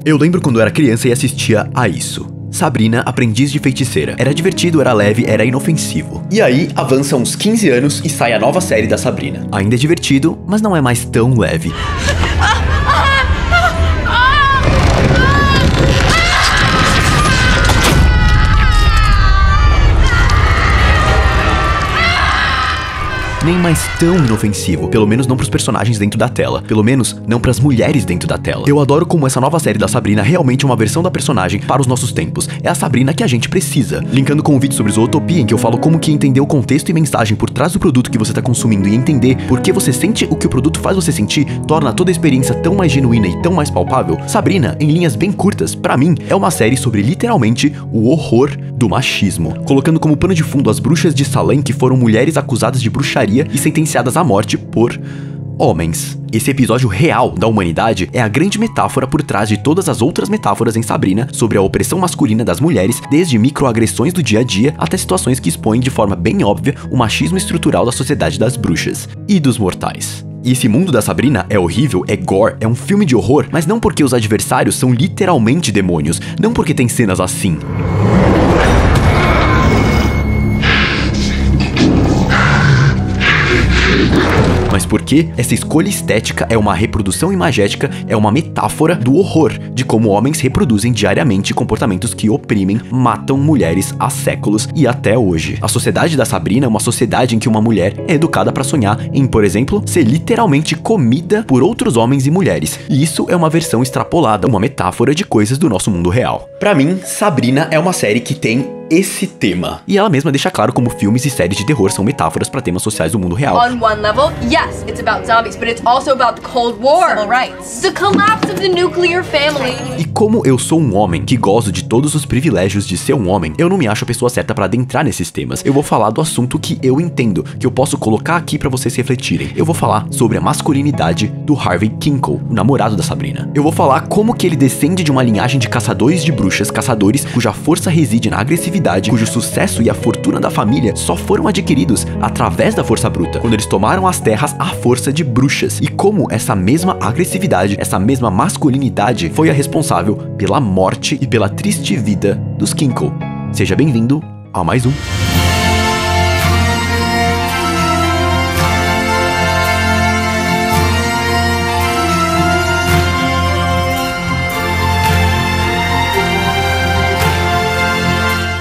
Eu lembro quando eu era criança e assistia a isso. Sabrina, Aprendiz de Feiticeira. Era divertido, era leve, era inofensivo. E aí, avança uns 15 anos e sai a nova série da Sabrina. Ainda é divertido, mas não é mais tão leve. Nem mais tão inofensivo, pelo menos não pros personagens dentro da tela, pelo menos não pras mulheres dentro da tela. Eu adoro como essa nova série da Sabrina realmente é uma versão da personagem para os nossos tempos. É a Sabrina que a gente precisa. Linkando com um vídeo sobre Zootopia, em que eu falo como que entender o contexto e mensagem por trás do produto que você tá consumindo e entender por que você sente o que o produto faz você sentir, torna toda a experiência tão mais genuína e tão mais palpável. Sabrina, em linhas bem curtas, pra mim, é uma série sobre literalmente o horror do machismo, colocando como pano de fundo as bruxas de Salem, que foram mulheres acusadas de bruxaria e sentenciadas à morte por homens. Esse episódio real da humanidade é a grande metáfora por trás de todas as outras metáforas em Sabrina sobre a opressão masculina das mulheres, desde microagressões do dia a dia até situações que expõem de forma bem óbvia o machismo estrutural da sociedade das bruxas e dos mortais. E esse mundo da Sabrina é horrível, é gore, é um filme de horror, mas não porque os adversários são literalmente demônios, não porque tem cenas assim. Mas porque essa escolha estética é uma reprodução imagética, é uma metáfora do horror, de como homens reproduzem diariamente comportamentos que oprimem, matam mulheres há séculos e até hoje. A sociedade da Sabrina é uma sociedade em que uma mulher é educada para sonhar em, por exemplo, ser literalmente comida por outros homens e mulheres. E isso é uma versão extrapolada, uma metáfora de coisas do nosso mundo real. Pra mim, Sabrina é uma série que tem esse tema. E ela mesma deixa claro como filmes e séries de terror são metáforas para temas sociais do mundo real. On one level, yes, it's about zombies, but it's also about the Cold War, civil rights, the collapse of the nuclear family. E como eu sou um homem que gozo de todos os privilégios de ser um homem, eu não me acho a pessoa certa para adentrar nesses temas. Eu vou falar do assunto que eu entendo, que eu posso colocar aqui para vocês refletirem. Eu vou falar sobre a masculinidade do Harvey Kinkle, o namorado da Sabrina. Eu vou falar como que ele descende de uma linhagem de caçadores de bruxas, caçadores cuja força reside na agressividade, cujo sucesso e a fortuna da família só foram adquiridos através da força bruta, quando eles tomaram as terras à força de bruxas, e como essa mesma agressividade, essa mesma masculinidade foi a responsável pela morte e pela triste vida dos Kinkle. Seja bem-vindo a mais um.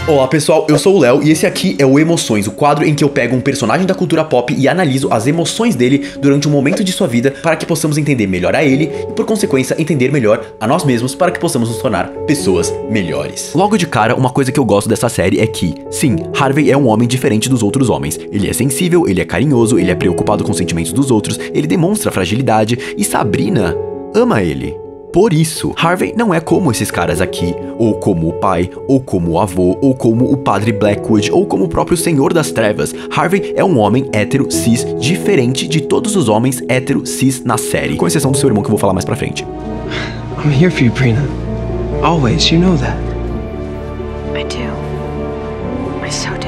Olá pessoal, eu sou o Léo e esse aqui é o Emoções, o quadro em que eu pego um personagem da cultura pop e analiso as emoções dele durante um momento de sua vida para que possamos entender melhor a ele e, por consequência, entender melhor a nós mesmos para que possamos nos tornar pessoas melhores. Logo de cara, uma coisa que eu gosto dessa série é que, sim, Harvey é um homem diferente dos outros homens. Ele é sensível, ele é carinhoso, ele é preocupado com os sentimentos dos outros, ele demonstra fragilidade e Sabrina ama ele. Por isso, Harvey não é como esses caras aqui, ou como o pai, ou como o avô, ou como o padre Blackwood, ou como o próprio Senhor das Trevas. Harvey é um homem hétero cis diferente de todos os homens hétero cis na série, com exceção do seu irmão que eu vou falar mais pra frente. I'm here for you, Brina. Always, you know that. I do. I so do.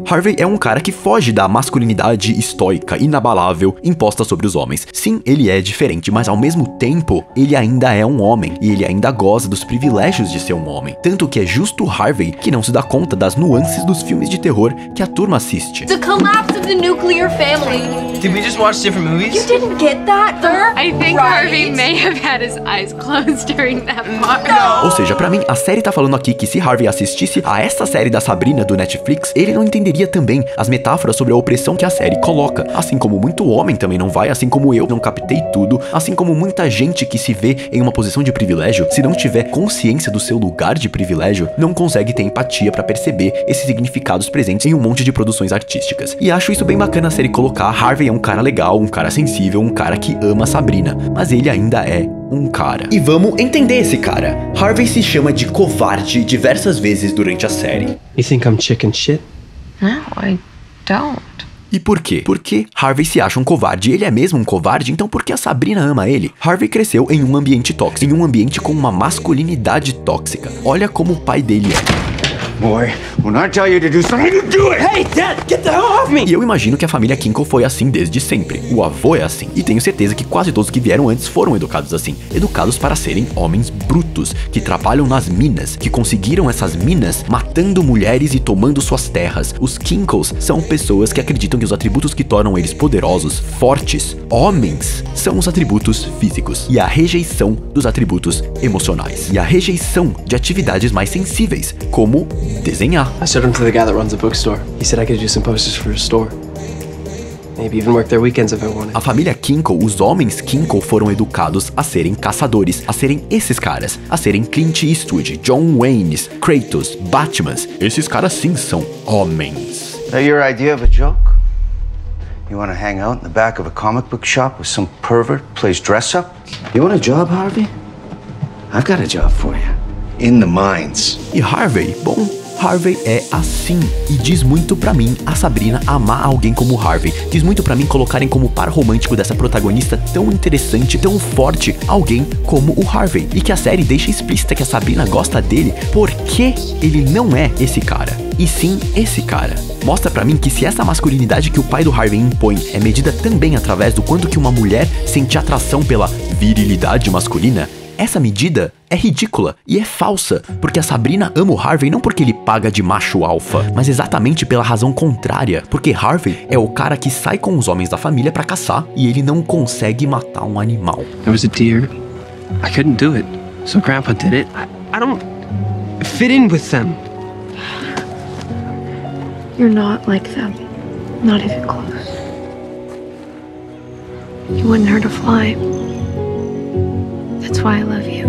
Harvey é um cara que foge da masculinidade estoica, inabalável, imposta sobre os homens. Sim, ele é diferente, mas ao mesmo tempo, ele ainda é um homem, e ele ainda goza dos privilégios de ser um homem. Tanto que é justo Harvey que não se dá conta das nuances dos filmes de terror que a turma assiste. The collapse of the nuclear family. Did we just watch different movies? You didn't get that, sir? I think Harvey may have had his eyes closed during that part. No. Ou seja, pra mim, a série tá falando aqui que se Harvey assistisse a essa série da Sabrina do Netflix, ele não entenderia também as metáforas sobre a opressão que a série coloca. Assim como muito homem também não vai, assim como eu não captei tudo, assim como muita gente que se vê em uma posição de privilégio, se não tiver consciência do seu lugar de privilégio, não consegue ter empatia pra perceber esses significados presentes em um monte de produções artísticas. E acho isso bem bacana a série colocar. Harvey é um cara legal, um cara sensível, um cara que ama Sabrina, mas ele ainda é um cara. E vamos entender esse cara. Harvey se chama de covarde diversas vezes durante a série. You think I'm chicken shit? No, I don't. E por quê? Porque Harvey se acha um covarde, ele é mesmo um covarde, então por que a Sabrina ama ele? Harvey cresceu em um ambiente tóxico, em um ambiente com uma masculinidade tóxica. Olha como o pai dele é. Boy, when I tell you to do something, you do it! Hey, Dad, get the hell off me! E eu imagino que a família Kinkle foi assim desde sempre. O avô é assim. E tenho certeza que quase todos que vieram antes foram educados assim. Educados para serem homens brutos, que trabalham nas minas, que conseguiram essas minas matando mulheres e tomando suas terras. Os Kinkles são pessoas que acreditam que os atributos que tornam eles poderosos, fortes, homens, são os atributos físicos. E a rejeição dos atributos emocionais. E a rejeição de atividades mais sensíveis, como desenhar. I showed him to the guy that runs the bookstore. He said I could do some posters for his store. Maybe even work their weekends if I wanted. A família Kinkle, os homens Kinkle, foram educados a serem caçadores, a serem esses caras, a serem Clint Eastwood, John Waynes, Kratos, Batmans. Esses caras sim são homens. That your idea of a joke? You want to hang out in the back of a comic book shop with some pervert who plays dress up? You want a job, Harvey? I've got a job for you. In the mines. E Harvey, bom, Harvey é assim. E diz muito pra mim a Sabrina amar alguém como Harvey. Diz muito pra mim colocarem como par romântico dessa protagonista tão interessante, tão forte, alguém como o Harvey. E que a série deixa explícita que a Sabrina gosta dele porque ele não é esse cara, e sim esse cara. Mostra pra mim que se essa masculinidade que o pai do Harvey impõe é medida também através do quanto que uma mulher sente atração pela virilidade masculina, essa medida é ridícula e é falsa, porque a Sabrina ama o Harvey não porque ele paga de macho alfa, mas exatamente pela razão contrária, porque Harvey é o cara que sai com os homens da família pra caçar e ele não consegue matar um animal. There was a deer. I couldn't do it, so Grandpa did it. I don't fit in with them. You're not like them. Not even close. You wouldn't hurt a fly. That's why I love you.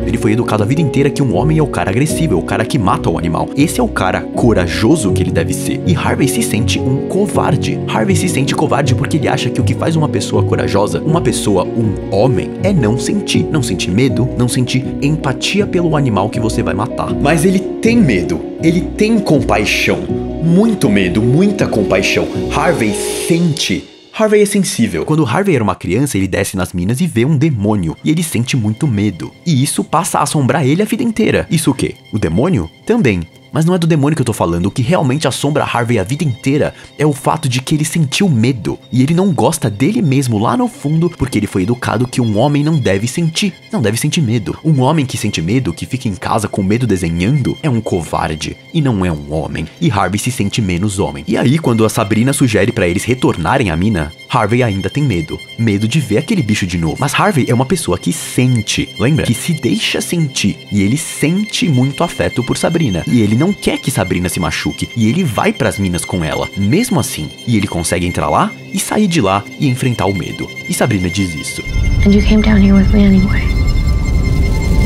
Ele foi educado a vida inteira que um homem é o cara agressivo, é o cara que mata o animal. Esse é o cara corajoso que ele deve ser. E Harvey se sente um covarde. Harvey se sente covarde porque ele acha que o que faz uma pessoa corajosa, uma pessoa, um homem, é não sentir medo, não sentir empatia pelo animal que você vai matar. Mas ele tem medo, ele tem compaixão, muito medo, muita compaixão. Harvey sente. Harvey é sensível. Quando Harvey era uma criança, ele desce nas minas e vê um demônio. E ele sente muito medo. E isso passa a assombrar ele a vida inteira. Isso o quê? O demônio? Também. Mas não é do demônio que eu tô falando. O que realmente assombra Harvey a vida inteira é o fato de que ele sentiu medo. E ele não gosta dele mesmo lá no fundo, porque ele foi educado que um homem não deve sentir. Não deve sentir medo. Um homem que sente medo, que fica em casa com medo desenhando, é um covarde. E não é um homem. E Harvey se sente menos homem. E aí, quando a Sabrina sugere pra eles retornarem à mina, Harvey ainda tem medo. Medo de ver aquele bicho de novo. Mas Harvey é uma pessoa que sente. Lembra? Que se deixa sentir. E ele sente muito afeto por Sabrina. E ele não quer que Sabrina se machuque, e ele vai pras minas com ela, mesmo assim, e ele consegue entrar lá e sair de lá e enfrentar o medo. E Sabrina diz isso. And you came down here with me anyway.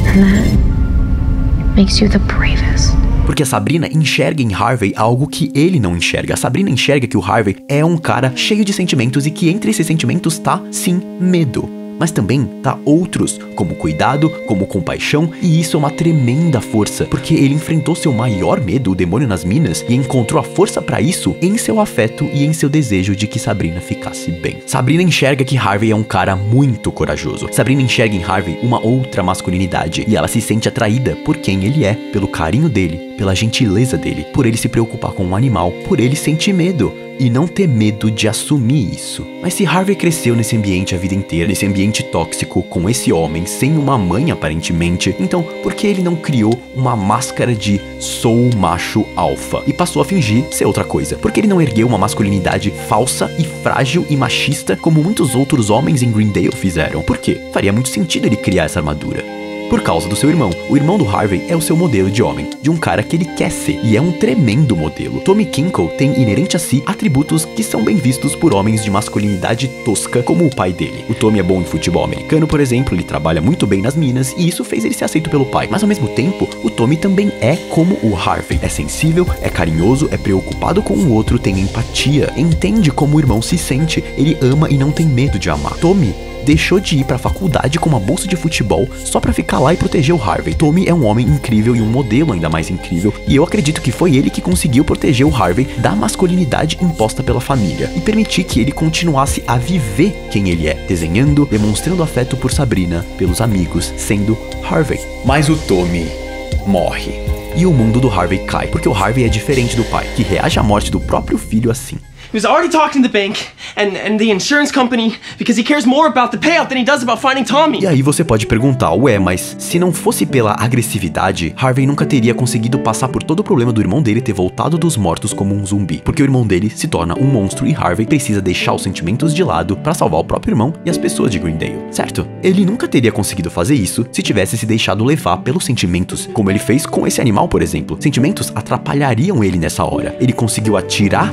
And that makes you the bravest. Porque a Sabrina enxerga em Harvey algo que ele não enxerga. A Sabrina enxerga que o Harvey é um cara cheio de sentimentos e que entre esses sentimentos tá, sim, medo. Mas também tá outros, como cuidado, como compaixão, e isso é uma tremenda força, porque ele enfrentou seu maior medo, o demônio nas minas, e encontrou a força pra isso em seu afeto e em seu desejo de que Sabrina ficasse bem. Sabrina enxerga que Harvey é um cara muito corajoso. Sabrina enxerga em Harvey uma outra masculinidade, e ela se sente atraída por quem ele é, pelo carinho dele, pela gentileza dele, por ele se preocupar com um animal, por ele sentir medo. E não ter medo de assumir isso. Mas se Harvey cresceu nesse ambiente a vida inteira, nesse ambiente tóxico, com esse homem, sem uma mãe aparentemente, então por que ele não criou uma máscara de sou macho alfa e passou a fingir ser outra coisa? Por que ele não ergueu uma masculinidade falsa e frágil e machista como muitos outros homens em Greendale fizeram? Por quê? Faria muito sentido ele criar essa armadura. Por causa do seu irmão. O irmão do Harvey é o seu modelo de homem, de um cara que ele quer ser, e é um tremendo modelo. Tommy Kinkle tem inerente a si atributos que são bem vistos por homens de masculinidade tosca como o pai dele. O Tommy é bom em futebol americano, por exemplo, ele trabalha muito bem nas minas, e isso fez ele ser aceito pelo pai. Mas ao mesmo tempo, o Tommy também é como o Harvey. É sensível, é carinhoso, é preocupado com o outro, tem empatia, entende como o irmão se sente, ele ama e não tem medo de amar. Tommy deixou de ir pra faculdade com uma bolsa de futebol só pra ficar lá e proteger o Harvey. Tommy é um homem incrível e um modelo ainda mais incrível, e eu acredito que foi ele que conseguiu proteger o Harvey da masculinidade imposta pela família e permitir que ele continuasse a viver quem ele é, desenhando, demonstrando afeto por Sabrina, pelos amigos, sendo Harvey. Mas o Tommy morre. E o mundo do Harvey cai, porque o Harvey é diferente do pai, que reage à morte do próprio filho assim. He was already talking to the bank and the insurance company because he cares more about the payout than he does about finding Tommy. E aí você pode perguntar, ué, mas se não fosse pela agressividade, Harvey nunca teria conseguido passar por todo o problema do irmão dele ter voltado dos mortos como um zumbi, porque o irmão dele se torna um monstro e Harvey precisa deixar os sentimentos de lado pra salvar o próprio irmão e as pessoas de Greendale, certo? Ele nunca teria conseguido fazer isso se tivesse se deixado levar pelos sentimentos, como ele fez com esse animal, por exemplo. Sentimentos atrapalhariam ele nessa hora. Ele conseguiu atirar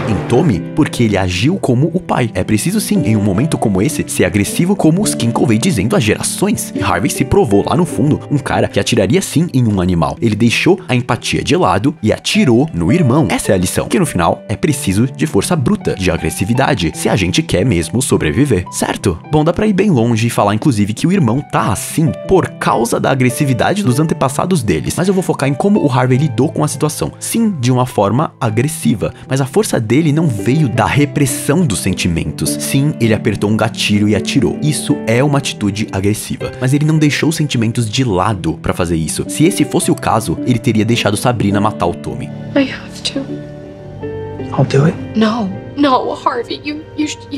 em Tommy porque ele agiu como o pai. É preciso sim, em um momento como esse, ser agressivo como os Kinkle vem dizendo há gerações. E Harvey se provou lá no fundo um cara que atiraria sim em um animal. Ele deixou a empatia de lado e atirou no irmão. Essa é a lição, que no final é preciso de força bruta, de agressividade, se a gente quer mesmo sobreviver, certo? Bom, dá pra ir bem longe e falar inclusive que o irmão tá assim por causa da agressividade dos antepassados deles, mas eu vou focar em como o Harvey lidou com a situação. Sim, de uma forma agressiva, mas a força dele não veio da repressão dos sentimentos. Sim, ele apertou um gatilho e atirou. Isso é uma atitude agressiva, mas ele não deixou os sentimentos de lado pra fazer isso. Se esse fosse o caso, ele teria deixado Sabrina matar o Tommy. I have to. I'll do it. No, Harvey, you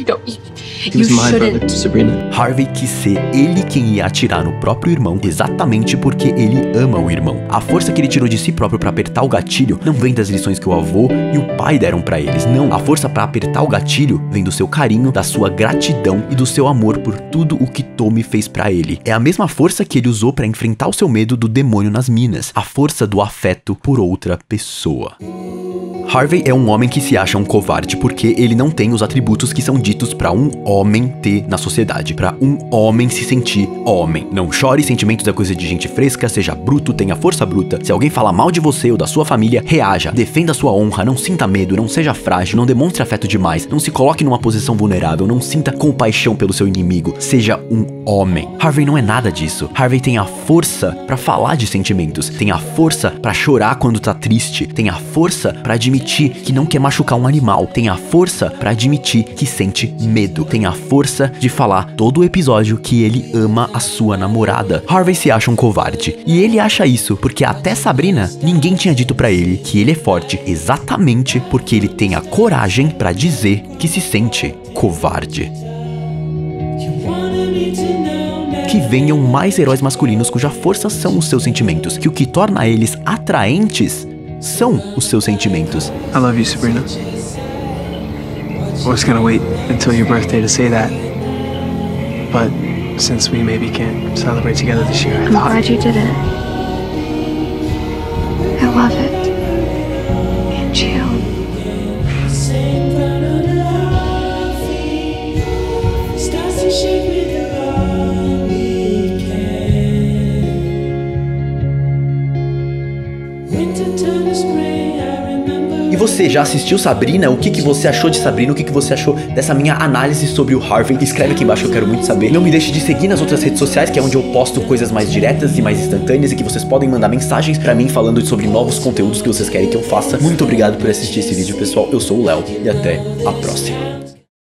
don't. He was my brother to Sabrina. Harvey quis ser ele quem ia atirar no próprio irmão, exatamente porque ele ama o irmão. A força que ele tirou de si próprio pra apertar o gatilho não vem das lições que o avô e o pai deram pra eles, não. A força pra apertar o gatilho vem do seu carinho, da sua gratidão e do seu amor por tudo o que Tommy fez pra ele. É a mesma força que ele usou pra enfrentar o seu medo do demônio nas minas, a força do afeto por outra pessoa. Harvey é um homem que se acha um covarde porque ele não tem os atributos que são ditos pra um homem ter na sociedade, pra um homem se sentir homem. Não chore, sentimentos é coisa de gente fresca, seja bruto, tenha força bruta. Se alguém falar mal de você ou da sua família, reaja, defenda a sua honra, não sinta medo, não seja frágil, não demonstre afeto demais, não se coloque numa posição vulnerável, não sinta compaixão pelo seu inimigo, seja um homem. Harvey não é nada disso. Harvey tem a força pra falar de sentimentos, tem a força pra chorar quando tá triste, tem a força pra admitir que não quer machucar um animal, tem a força pra admitir que sente medo, tem a força de falar todo o episódio que ele ama a sua namorada. Harvey se acha um covarde, e ele acha isso porque até Sabrina, ninguém tinha dito pra ele que ele é forte, exatamente porque ele tem a coragem pra dizer que se sente covarde. Que venham mais heróis masculinos cuja força são os seus sentimentos, que o que torna eles atraentes são os seus sentimentos. I love you, Sabrina. I was gonna wait until your birthday to say that, but since we maybe can't celebrate together this year, I'm glad you did it. I love it. And you. E você já assistiu Sabrina? O que você achou de Sabrina? O que você achou dessa minha análise sobre o Harvey? Escreve aqui embaixo que eu quero muito saber. Não me deixe de seguir nas outras redes sociais, que é onde eu posto coisas mais diretas e mais instantâneas, e que vocês podem mandar mensagens pra mim falando sobre novos conteúdos que vocês querem que eu faça. Muito obrigado por assistir esse vídeo, pessoal. Eu sou o Léo e até a próxima.